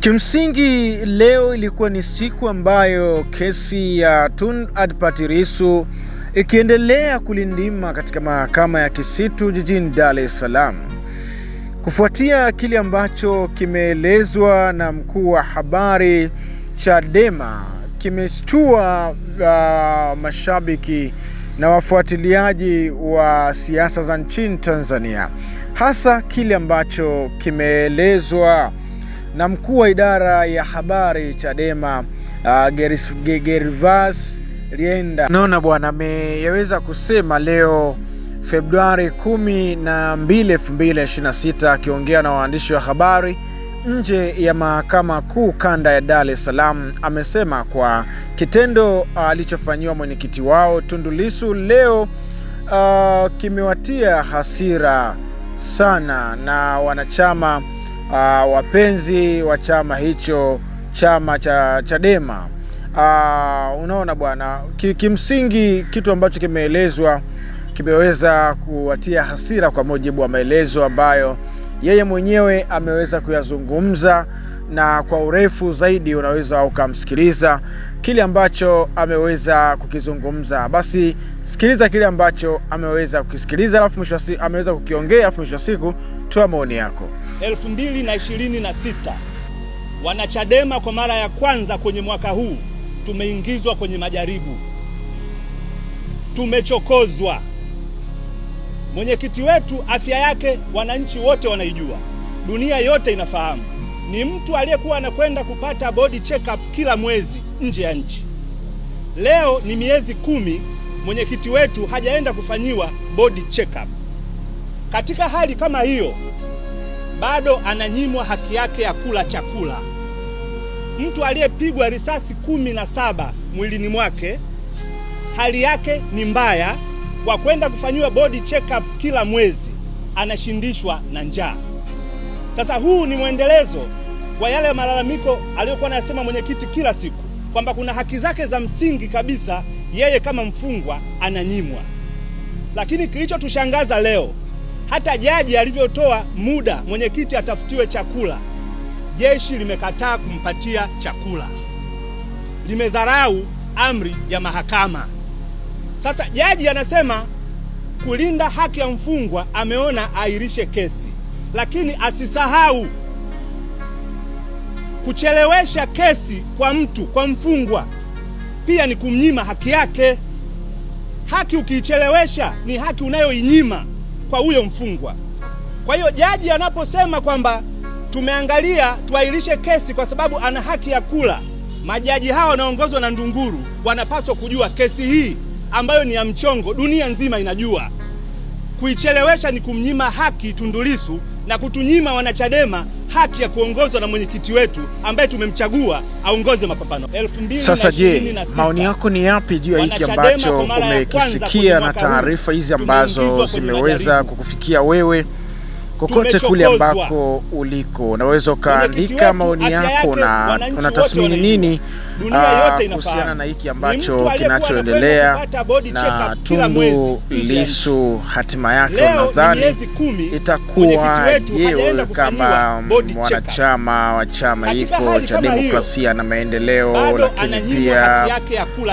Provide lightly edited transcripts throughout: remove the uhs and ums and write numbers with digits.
Kimsingi leo ilikuwa ni siku ambayo kesi ya Tundu Antipas Lissu ikiendelea kulindima katika mahakama ya Kisitu jijini Dar es Salaam, kufuatia kile ambacho kimeelezwa na mkuu wa habari Chadema. Kimeshtua mashabiki na wafuatiliaji wa siasa za nchini Tanzania, hasa kile ambacho kimeelezwa na mkuu wa idara ya habari Chadema Gervas Lienda. Naona bwana ameweza kusema leo Februari 12, 2026 akiongea na waandishi wa habari nje ya mahakama kuu kanda ya Dar es Salaam. Amesema kwa kitendo alichofanyiwa mwenyekiti wao Tundu Lissu leo kimewatia hasira sana na wanachama wapenzi wa chama hicho, chama cha Chadema. Unaona bwana, kimsingi kitu ambacho kimeelezwa kimeweza kuwatia hasira kwa mujibu wa maelezo ambayo yeye mwenyewe ameweza kuyazungumza, na kwa urefu zaidi unaweza ukamsikiliza kile ambacho ameweza kukizungumza. Basi sikiliza kile ambacho ameweza kukisikiliza, alafu mwisho ameweza kukiongea, alafu mwisho siku toa maoni yako. 2026 wanachadema kwa mara ya kwanza kwenye mwaka huu tumeingizwa kwenye majaribu, tumechokozwa. Mwenyekiti wetu afya yake wananchi wote wanaijua, dunia yote inafahamu. Ni mtu aliyekuwa anakwenda kupata body check up kila mwezi nje ya nchi. Leo ni miezi 10 mwenyekiti wetu hajaenda kufanyiwa body check up. Katika hali kama hiyo bado ananyimwa haki yake ya kula chakula. Mtu aliyepigwa risasi 17 mwilini mwake, hali yake ni mbaya, kwa kwenda kufanyiwa body check up kila mwezi anashindishwa na njaa. Sasa huu ni mwendelezo wa yale malalamiko aliyokuwa anasema mwenyekiti kila siku, kwamba kuna haki zake za msingi kabisa yeye kama mfungwa ananyimwa. Lakini kilichotushangaza leo, hata jaji alivyotoa muda mwenyekiti atafutiwe chakula, jeshi limekataa kumpatia chakula, limedharau amri ya mahakama. Sasa jaji anasema kulinda haki ya mfungwa ameona airishe kesi, lakini asisahau kuchelewesha kesi kwa mfungwa pia ni kumnyima haki yake. Haki ukiichelewesha ni haki unayoinyima kwa huyo mfungwa. Kwa hiyo jaji anaposema kwamba tumeangalia tuairishe kesi kwa sababu ana haki ya kula, majaji hawa wanaongozwa na Ndunguru wanapaswa kujua kesi hii ambayo ni ya mchongo, dunia nzima inajua. Kuichelewesha ni kumnyima haki Tundu Lissu na kutunyima wanachadema haki ya kuongozwa na mwenyekiti wetu ambaye tumemchagua aongoze mapambano. Sasa je, maoni yako ni yapi juu ya hiki ambacho umekisikia na taarifa hizi ambazo zimeweza kukufikia wewe kokote kule ambako uliko? Unaweza ukaandika maoni yako na unatathmini nini kuhusiana na hiki ambacho kinachoendelea na Tundu Lissu. Hatima yake unadhani itakuwa je, wewe kama mwanachama wa chama hiko cha Demokrasia na Maendeleo, lakini pia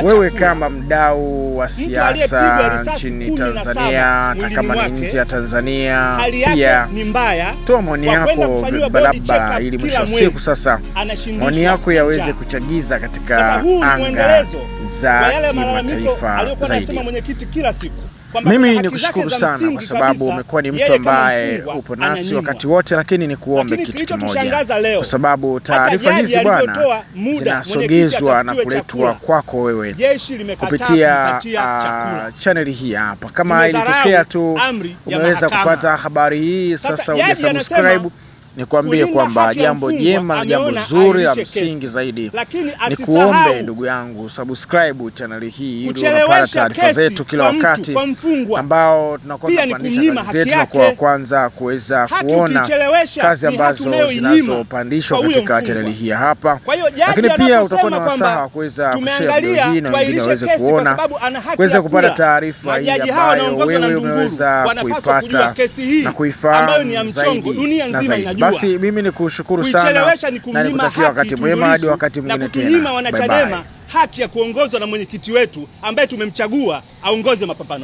wewe kama mdau wa siasa nchini Tanzania, hata kama ni nje ya Tanzania pia toa maoni yako barabara, ili mwisho siku sasa maoni yako yaweze kuchagiza katika anga za kimataifa zaidi. Mimi ni kushukuru sana kwa sababu umekuwa ni mtu ambaye upo nasi wakati wote, lakini ni kuombe kitu kimoja, kwa sababu taarifa hizi bwana zinasogezwa na kuletwa kwako wewe kupitia channel hii hapa. Kama ilitokea tu umeweza kupata habari hii sasa hujasubscribe, nikwambie kwamba jambo jema na jambo zuri la msingi zaidi ni kuombe ndugu yangu subscribe channel hii ili unapata taarifa zetu kila wakati ambao tunakuwa tunapandisha kazi zetu, na kwa kwanza kuweza kuona kazi ambazo zinazopandishwa katika channel hii hapa. Lakini pia utakuwa na wasaa kuweza kushare video hii na wengine waweze kuona, kuweza kupata taarifa hii ambayo wewe umeweza kuipata na kuifahamu zaidi na zaidi. Basi mimi nikushukuru sana na nikutakia wakati mwema hadi wakati mwingine tena. Na kutunyima wanachadema haki ya kuongozwa na mwenyekiti wetu ambaye tumemchagua aongoze mapambano.